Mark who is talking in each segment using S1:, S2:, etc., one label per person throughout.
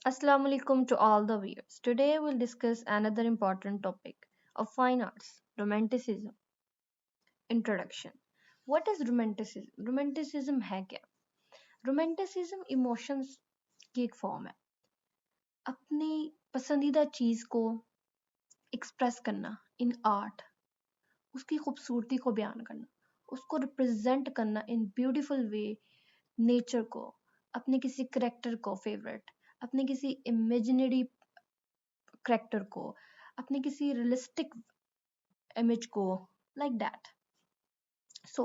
S1: Assalamu alaikum to all the viewers. Today we'll discuss another important topic of fine arts, romanticism. Introduction. What is romanticism? Romanticism है क्या? Romanticism emotions की एक form है. अपनी पसंदीदा चीज को एक्सप्रेस करना इन आर्ट, उसकी खूबसूरती को बयान करना, उसको रिप्रेजेंट करना इन ब्यूटीफुल वे, नेचर को, अपने किसी करेक्टर को फेवरेट, अपने किसी इमेजिनरी करेक्टर को, अपने किसी रियलिस्टिक इमेज को, like that. So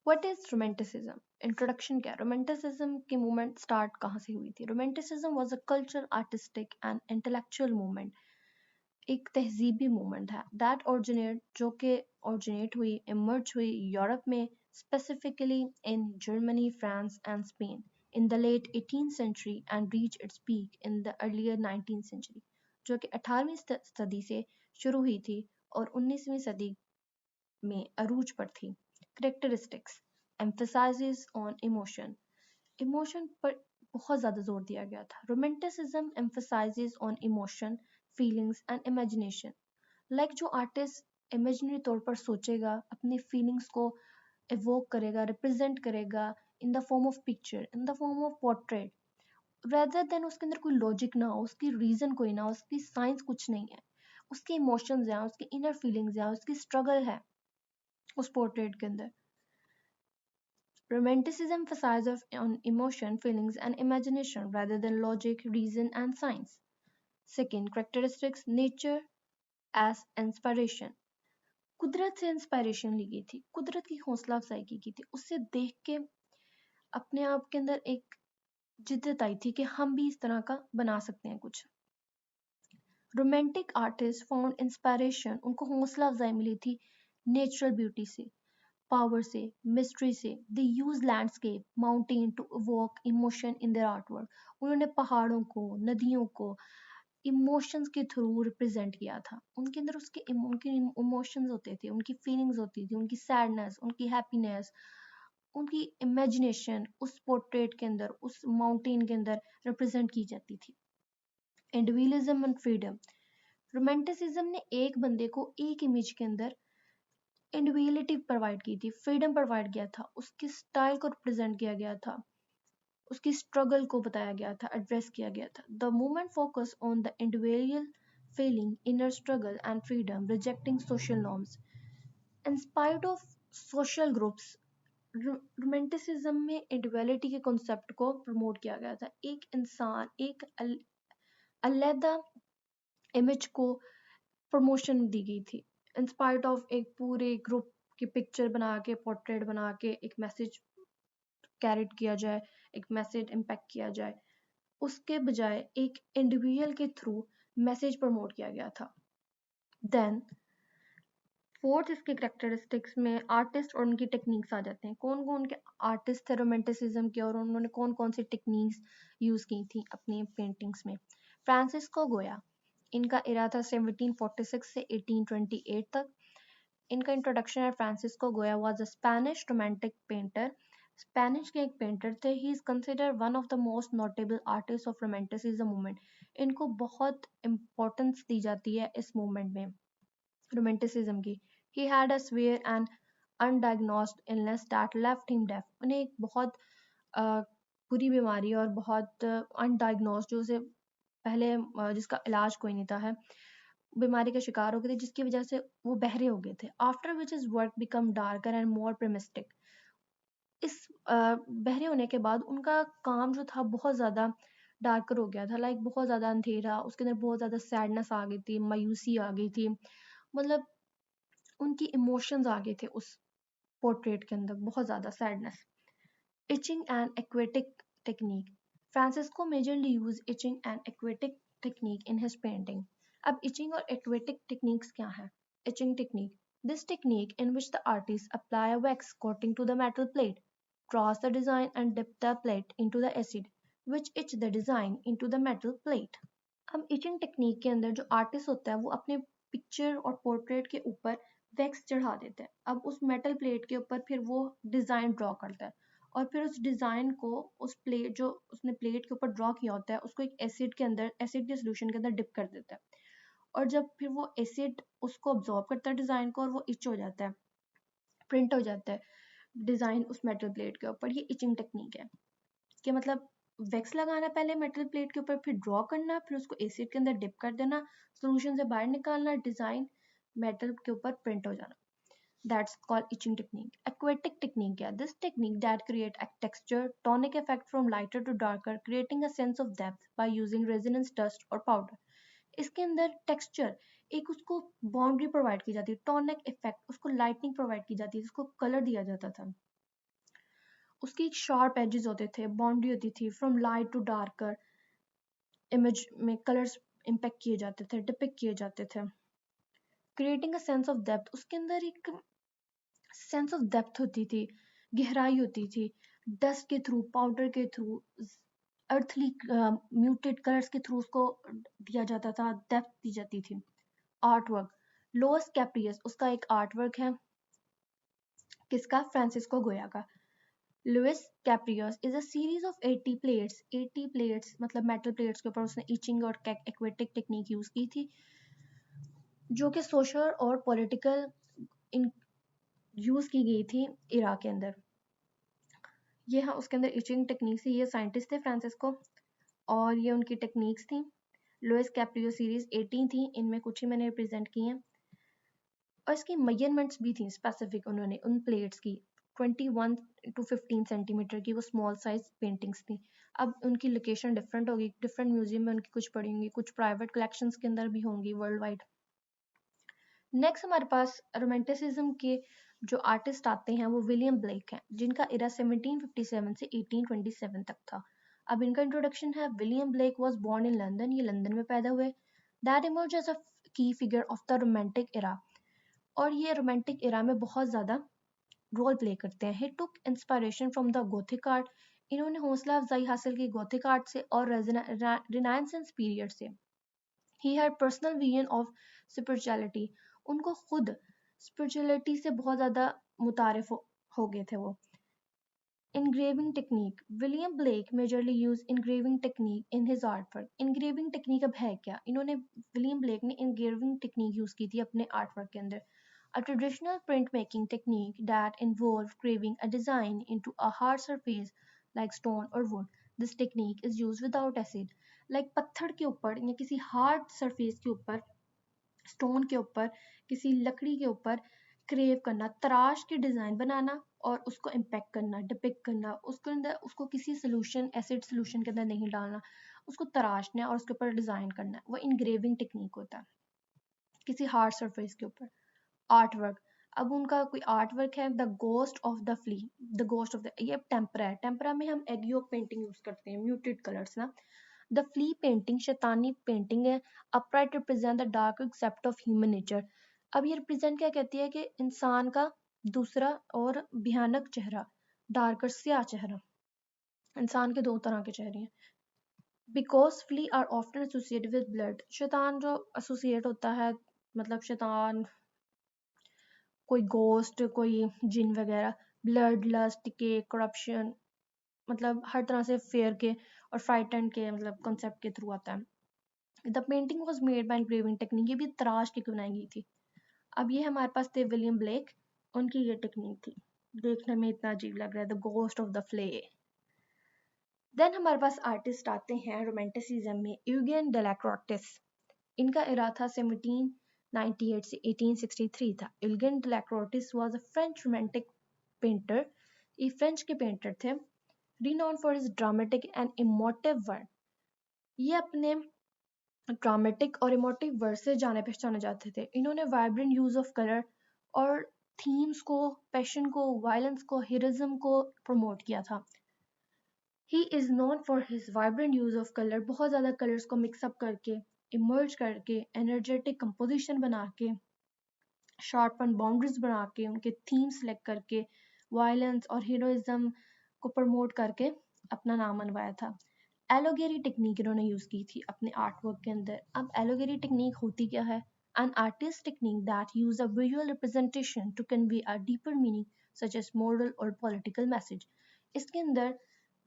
S1: what is romanticism? Introduction क्या है? रोमांटिसिज्म की मूवमेंट स्टार्ट कहाँ से हुई थी? Romanticism was a cultural, artistic and intellectual movement. एक तहजीबी मूवमेंट है जो कि ओरिजिनेट हुई, इमर्ज हुई यूरोप में, specifically in Germany, France and Spain in the late 18th century and reached its peak in the earlier 19th century, जो कि 18वीं सदी से शुरू हुई थी और 19वीं सदी में अरूज पर थी. Characteristics. Emphasises on emotion. Emotion पर बहुत ज़्यादा जोर दिया गया था. Romanticism emphasises on emotion, feelings and imagination. Like जो आर्टिस्ट इमेजिनरी तौर पर सोचेगा, अपनी फीलिंग्स को एवोक करेगा, रिप्रेजेंट करेगा in the form of picture, in the form of portrait, rather than उसके अंदर कोई लॉजिक ना हो, उसकी रीजन कोई ना हो, उसकी साइंस कुछ नहीं है, उसके इमोशंस हैं, उसकी इनर फीलिंग्स हैं, उसकी स्ट्रगल है उस पोर्ट्रेट के अंदर. Romanticism emphasizes on emotion, feelings, and imagination rather than logic, reason, and science. Second, characteristics nature as inspiration. कुदरत से इंस्पायरेशन ली गई थी, कुदरत की हौसला अफजाई की गई थी, उससे देख के अपने आप के अंदर एक जिद्दत आई थी कि हम भी इस तरह का बना सकते हैं कुछ. रोमांटिक आर्टिस्ट फाउंड इंस्पायरेशन, उनको हौसला अफजाई मिली थी नेचुरल ब्यूटी से, पावर से, मिस्ट्री से. They use landscape, mountain to evoke emotion in their artwork. उन्होंने पहाड़ों को, नदियों को इमोशंस के थ्रू रिप्रेजेंट किया था. उनके अंदर उनके इमोशंस होते थे, उनकी फीलिंग्स होती थी, उनकी सैडनेस, उनकी हैप्पीनेस, उनकी इमेजिनेशन उस पोर्ट्रेट के अंदर, उस माउंटेन के अंदर रिप्रेजेंट की जाती थी. Individualism and freedom. रोमांटिसिज्म ने एक बंदे को एक इमेज के अंदर इंडिविजुअलिटी प्रोवाइड की थी, फ्रीडम प्रोवाइड किया था, उसकी स्टाइल को रिप्रेजेंट किया गया था, उसकी स्ट्रगल को बताया गया था, एड्रेस किया गया था. The movement focus on the individual feeling, inner struggle and freedom, rejecting social norms. In spite of social groups, romanticism में इंडिविजुअलिटी के कॉन्सेप्ट को प्रमोट किया गया था. एक इंसान, एक अलग इमेज को प्रमोशन दी गई थी, इंस्पायर्ड ऑफ एक पूरे ग्रुप की पिक्चर बना के, पोर्ट्रेट बना के एक मैसेज कैरिड किया जाए, एक मैसेज इम्पैक्ट किया जाए, उसके बजाय एक इंडिविजुअल के थ्रू मैसेज प्रमोट किया गया था. देन फोर्थ, इसके करेक्टरिस्टिक्स में आर्टिस्ट और उनकी टेक्निक्स आ जाते हैं. कौन कौन के आर्टिस्ट थे रोमांटिसिज्म के और उन्होंने कौन कौन सी टेक्निक्स यूज की थी अपनी पेंटिंग्स में. फ्रांसिस्को गोया, इनका इरा था 1746 से 1828 तक. इनका इंट्रोडक्शन है. फ्रांसिस्को गोया was a Spanish romantic painter. Spanish के एक पेंटर थे. He is considered one of the most notable artist of romanticism movement. इनको बहुत इंपॉर्टेंस दी जाती है इस मूवमेंट में, रोमांटिसिज्म की. He had a severe and undiagnosed illness that left him deaf. उन्हें एक बहुत बुरी बीमारी और बहुत अनडायग्नोस्ड, जो उसे पहले जिसका इलाज कोई नहीं था है, बीमारी का शिकार हो गए थे, जिसकी वजह से वो बहरे हो गए थे. After which is work become darker and more pessimistic. इस बहरे होने के बाद उनका काम जो था बहुत ज़्यादा डार्कर हो गया था, लाइक बहुत ज़्यादा अंधेरा, उसके अंदर बहुत ज़्यादा सैडनेस आ गई थी, मायूसी आ गई थी, मतलब उनकी इमोशंस आ गए थे उस पोर्ट्रेट के अंदर, बहुत ज़्यादा sadness. Etching and aquatic technique. Francisco majorly use etching and aquatic technique in his painting. अब इचिंग और एक्वेटिक टेक्निक्स क्या है? Etching technique. This technique, in which the artist apply a wax coating to the metal plate, draws the design and dip the plate into the acid, which etch the design into the metal plate. अब etching technique के अंदर जो artist होता है वो अपने picture और portrait के ऊपर वैक्स चढ़ा देता है. अब उस मेटल प्लेट के ऊपर फिर वो डिज़ाइन ड्रॉ करता है और फिर उस डिज़ाइन को उस प्लेट जो उसने प्लेट के ऊपर ड्रॉ किया होता है उसको एक एसिड के अंदर, एसिड के सोल्यूशन के अंदर डिप कर देता है, और जब फिर वो एसिड उसको ऑब्जॉर्व करता है डिज़ाइन को और वो इच हो जाता है, प्रिंट हो जाता है डिज़ाइन उस मेटल प्लेट के ऊपर। ये इचिंग टेक्निक है कि मतलब वैक्स लगाना पहले मेटल प्लेट के ऊपर, फिर ड्रॉ करना, फिर उसको एसिड के अंदर डिप कर देना, सोल्यूशन से बाहर निकालना, डिज़ाइन मेटल के ऊपर प्रिंट हो जाना। That's called etching technique. Aquatic technique, yeah. This technique that create a texture, tonic effect from lighter to darker, creating a sense of depth by using resonance dust or powder. इसके अंदर texture, एक उसको boundary provide की जाती है, tonic effect, उसको lightning provide की जाती है, उसको कलर दिया जाता था, उसकी शार्प एजेस होते थे, बाउंड्री होती थी, from light to darker image में कलर्स इम्पेक्ट किए जाते थे, डिपिक्ट किए जाते थे, creating a sense of depth. उसके अंदर एक सेंस ऑफ डेप्थ होती थी, गहराई होती थी, डस्ट के थ्रू, पाउडर के थ्रू, अर्थली म्यूटेड कलर्स के थ्रू उसको दिया जाता था, डेप्थ दी जाती थी। आर्ट वर्क, लोअस कैप्रियस उसका एक आर्ट वर्क है, किसका, फ्रांसिस्को गोया का। Los Caprichos is a series of 80 plates, 80 plates मतलब मेटल प्लेट्स के ऊपर उसने इचिंग और एक्वेटिक टेक्निक यूज की थी, जो कि सोशल और पॉलिटिकल यूज की गई थी इराक के अंदर। ये हाँ उसके अंदर इचिंग टेक्निक थी, ये साइंटिस्ट थे फ्रांसिस्को, और ये उनकी टेक्निक्स थी। लुइस कैप्रियो सीरीज 18 थी, इनमें कुछ ही मैंने रिप्रेजेंट की हैं, और इसकी मेजरमेंट्स भी थी स्पेसिफिक, उन्होंने उन प्लेट्स की 21 टू 15 सेंटीमीटर की वो स्मॉल साइज पेंटिंग्स थी। अब उनकी लोकेशन डिफरेंट होगी, डिफरेंट म्यूजियम में उनकी कुछ पड़ी होंगी, कुछ प्राइवेट कलेक्शंस के अंदर भी होंगी वर्ल्ड वाइड। नेक्स्ट हमारे पास रोमांटिसिज्म के जो आर्टिस्ट आते हैं वो विलियम ब्लेक हैं, जिनका इरा 1757 से 1827 तक था। अब इनका इंट्रोडक्शन है। William Blake was born in London, ये लंदन में पैदा हुए। That emerge as a key figure of the romantic era, और ये रोमांटिक इरा में बहुत ज़्यादा रोल प्ले करते हैं। He took inspiration from the Gothic art, इन्होंने हौसला अफजाई हासिल की गोथिक आर्ट से और रिनाइंसेंस पीरियड से। He had personal vision of spirituality, उनको खुद स्पिरिचुअलिटी से बहुत ज़्यादा मुतारिफ हो गए थे वो। Engraving technique, William Blake majorly use engraving technique in his artwork. Engraving technique अब है क्या, इन्होंने विलियम ब्लेक ने engraving technique यूज की थी अपने आर्टवर्क के अंदर। A traditional printmaking technique that involved carving a design into a hard surface like stone or wood. This technique is used without acid. Like पत्थर के ऊपर या किसी hard surface के ऊपर, स्टोन के ऊपर, किसी लकड़ी के ऊपर क्रेव करना, तराश के डिजाइन बनाना और उसको इम्पेक्ट करना, डिपिक्ट करना, उसके अंदर उसको किसी सोल्यूशन, एसिड सोल्यूशन के अंदर नहीं डालना, उसको तराशना है और उसके ऊपर डिजाइन करना है, वो इनग्रेविंग टेक्निक होता है किसी हार्ड सरफेस के ऊपर। आर्ट वर्क, अब उनका कोई आर्ट वर्क है, the ghost of the flea, the ghost of the, ये टेम्परा है, टेम्परा में हम एगियोक पेंटिंग यूज करते हैं, म्यूटेड कलर्स ना। द फ्ली पेंटिंग शैतानी पेंटिंग है, upright represent the dark except of human nature. अब ये रिप्रेजेंट क्या कहती है कि इंसान का दूसरा और भयानक चेहरा, डार्कर स्याह चेहरा, इंसान के दो तरह के चेहरे हैं। Because flea are often associated with blood, शैतान जो एसोसिएट होता है, मतलब शैतान कोई गोस्ट, कोई जिन वगैरह, ब्लड, लस्ट के, करप्शन, मतलब हर तरह से फेयर के और फ्राइटन के मतलब कॉन्सेप्ट के थ्रू आता है। The painting was made by engraving technique, ये भी तराश के बनाई गई थी। अब ये हमारे पास थे विलियम ब्लेक, उनकी ये टेक्निक थी, देखने में इतना अजीब लग रहा है, the ghost of the Phule. Then हमारे पास आर्टिस्ट आते हैं रोमांटिसिज्म में, यूगेन डेलाक्रोटिस, इनका इरा था 1798 से 1863 था। Eugene Delacroix was a French romantic painter, ये फ्रेंच के पेंटर थे, renowned for his dramatic and emotive work. ये अपने ड्रामेटिक और इमोटिव वर्ड से जाने पहचाने जाते थे। इन्होंने वाइब्रेंट यूज ऑफ कलर और थीम्स को, पैशन को, वायलेंस को, हीरोइज्म को प्रमोट किया था। He is known for his vibrant use of colour, बहुत ज़्यादा कलर्स को मिक्सअप करके, इमर्ज करके, एनर्जेटिक कंपोजिशन बना के, शार्पन बाउंड्रीज बना के, उनके थीम सेलेक्ट करके, वायलेंस और हीरोइज्म को प्रमोट करके अपना नाम मनवाया था। एलोगेरी टेक्निक इन्होंने यूज की थी अपने आर्ट वर्क के अंदर। अब एलोगेरी टेक्निक होती क्या है? An artist technique that use a visual representation to convey a deeper meaning such as moral और पॉलिटिकल मैसेज। इसके अंदर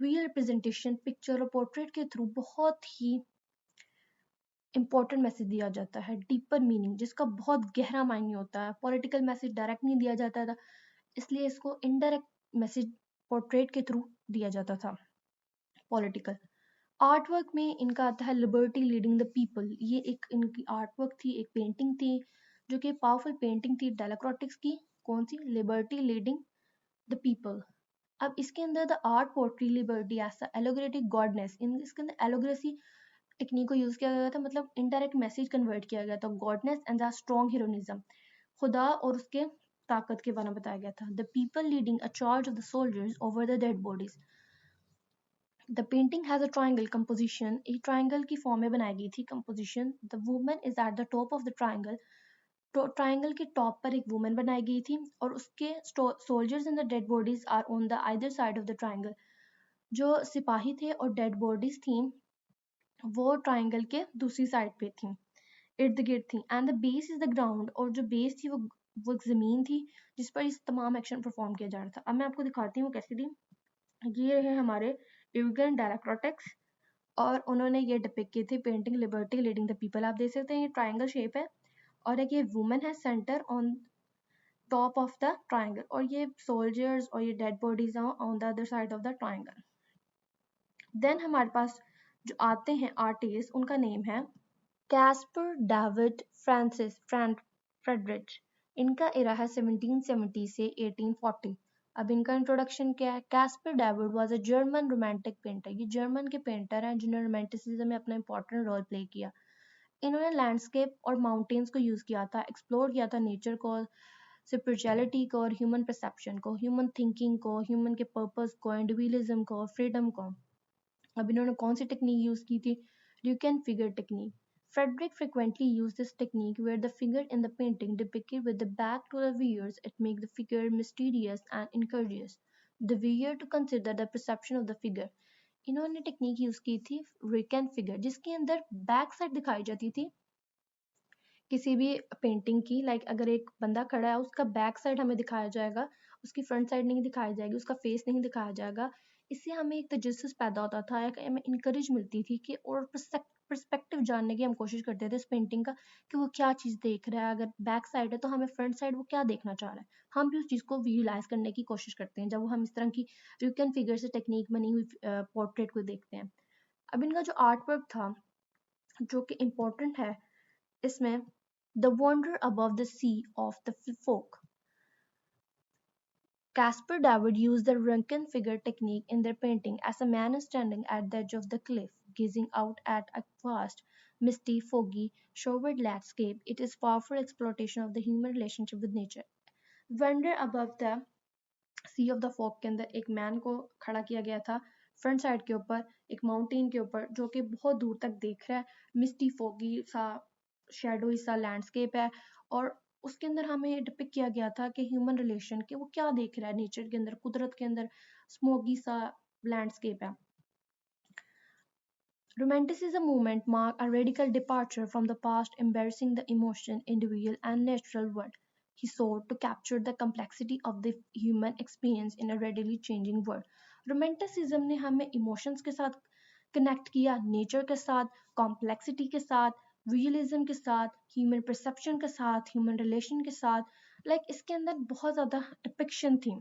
S1: रियल रिप्रेजेंटेशन पिक्चर और पोर्ट्रेट के थ्रू बहुत ही इंपॉर्टेंट मैसेज दिया जाता है, डीपर मीनिंग जिसका बहुत गहरा मायने होता है। पॉलिटिकल मैसेज डायरेक्ट नहीं दिया जाता था, इसलिए इसको इनडायरेक्ट मैसेज पोर्ट्रेट के थ्रू दिया जाता था। पॉलिटिकल आर्ट वर्क में इनका आता है लिबर्टी लीडिंग द पीपल। ये एक इनकी आर्ट वर्क थी, एक पेंटिंग थी जो कि पावरफुल पेंटिंग थी डेलाक्रोटिक्स की। कौन सी? Liberty leading the people. अब इसके अंदर the art portray liberty as the allegorical goddess, इन इसके अंदर एलोग्रेसी टेक्निक को यूज किया गया था, मतलब इनडायरेक्ट मैसेज कन्वर्ट किया गया था। Goodness and the strong heroism, खुदा और उसके ताकत के बारे में बताया गया था। The people leading a charge of the soldiers over the dead bodies. The painting has a triangle composition, एक ट्रायंगल की फॉर्म में बनाई गई थी composition. The woman is at the top of the triangle, तो ट्रायंगल के top पर एक वुमन बनाई गई थी और उसके soldiers in the dead bodies are on the either side of the triangle. जो सिपाही थे और डेड बॉडीज थी वो ट्रायंगल के दूसरी साइड पे थी, इर्द गिर्द थी। And the base is the ground, और जो बेस थी वो जमीन थी जिस पर इस तमाम एक्शन परफॉर्म किया जा रहा था। अब मैं आपको दिखाती हूँ कैसी थी। ये है हमारे यूगन डेलाक्रोटिक्स और उन्होंने ये डिपिक्ट की थी painting liberty leading the people. आप देख सकते हैं ये ट्रायंगल शेप है और एक ये वुमेन है centre on top of the triangle, और ये सोल्जर्स और ये डेड बॉडीज हैं on the other side of the triangle. Then हमारे पास जो आते हैं आर्टिस्ट, उनका नेम है कैस्पर डेविड फ्रांसिस फ्रेडरिच। इनका एरा है 1770 से 1840। अब इनका इंट्रोडक्शन क्या है? Caspar David was a German romantic painter. ये जर्मन के पेंटर हैं जिन्होंने रोमांटिसिज्म में अपना इंपॉर्टेंट रोल प्ले किया। इन्होंने लैंडस्केप और माउंटेन्स को यूज किया था, एक्सप्लोर किया था नेचर को, स्पिरिचुअलिटी को और ह्यूमन परसेप्शन को, ह्यूमन थिंकिंग को, ह्यूमन के पर्पस को, इंडिविजुअलिज्म को, फ्रीडम को। अब इन्होंने कौन सी टेक्निक यूज की थी? ल्यूकन figure technique. Frederick frequently used this technique where the figure in the painting depicted with the back to the viewers. It makes the figure mysterious and encourages the viewer to consider the perception of the figure. इन्होंने technique use की थी रिकन figure, जिसके अंदर back side दिखाई जाती थी किसी भी पेंटिंग की। लाइक अगर एक बंदा खड़ा है उसका बैक साइड हमें दिखाया जाएगा, उसकी फ्रंट साइड नहीं दिखाई जाएगी, उसका फेस नहीं दिखाया जाएगा। इससे हमें एक तजस्सुस पैदा होता था, एक हमें इंकरेज मिलती थी कि और पर्सपेक्टिव जानने की हम कोशिश करते थे इस पेंटिंग का कि वो क्या चीज़ देख रहा है। अगर बैक साइड है तो हमें फ्रंट साइड वो क्या देखना चाह रहा है, हम भी उस चीज़ को विजुलाइज करने की कोशिश करते हैं जब वो हम इस तरह की र्यूकन फिगर से टेक्निक बनी हुई पोर्ट्रेट को देखते हैं। अब इनका जो आर्ट वर्क था जो कि इम्पोर्टेंट है इसमें, The Wonder Above the Sea of the Folk. Caspar David used the Runken figure technique in their painting as a man is standing at the edge of the cliff, gazing out at a vast, misty, foggy, showered landscape. It is powerful exploitation of the human relationship with nature. Wonder Above the Sea of the Folk के अंदर एक man को खड़ा किया गया था front side के ऊपर एक माउंटेन के ऊपर जो कि बहुत दूर तक देख रहा है, मिस्टी फोगी सा शेडोई सा लैंडस्केप है, और उसके अंदर हमें डिपिक्ट किया गया था कि ह्यूमन रिलेशन के वो क्या देख रहा है नेचर के अंदर, कुदरत के अंदर स्मोगी सा लैंडस्केप है। Romanticism movement marked a radical departure from the past, embracing the emotion, individual, and natural world. He sought to capture the complexity of the human experience in a readily changing world. Romanticism ने हमें emotions के साथ connect किया, nature के साथ, complexity के साथ, realism के साथ, ह्यूमन परसेप्शन के साथ, ह्यूमन रिलेशन के साथ। इसके अंदर बहुत ज़्यादा डिपिक्शन थी।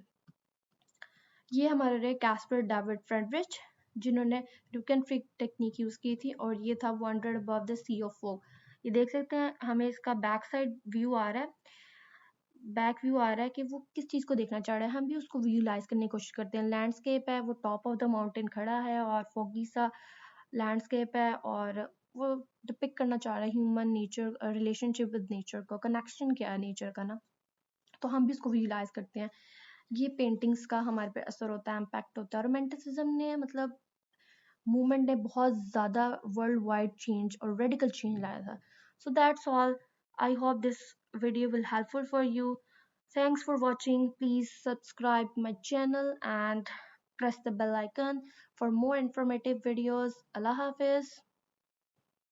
S1: ये हमारे रहे कैस्पर डेविड फ्रेडरिच जिन्होंने ड्यूकन फ्रिक टेक्निक यूज की थी, और ये था wonder above the sea of fog. ये देख सकते हैं हमें इसका बैक साइड व्यू आ रहा है, बैक व्यू आ रहा है कि वो किस चीज़ को देखना चाह रहा है, हम भी उसको विजुलाइज करने की कोशिश करते हैं। लैंडस्केप है, वो टॉप ऑफ द माउंटेन खड़ा है और फोगी सा लैंडस्केप है, और वो डिपिक्ट करना चाह रहा है human nature, relationship with nature को, कनेक्शन क्या है नेचर का ना, तो हम भी उसको विजुलाइज करते हैं। ये पेंटिंग्स का हमारे पे असर होता है, इम्पैक्ट होता है। रोमांटिसिज्म ने मतलब मूवमेंट ने बहुत ज़्यादा वर्ल्ड वाइड चेंज और रेडिकल चेंज लाया था। So that's all, I hope this video will helpful for you. Thanks for watching. Please subscribe my channel and press the bell icon for more informative videos. Allah Hafiz.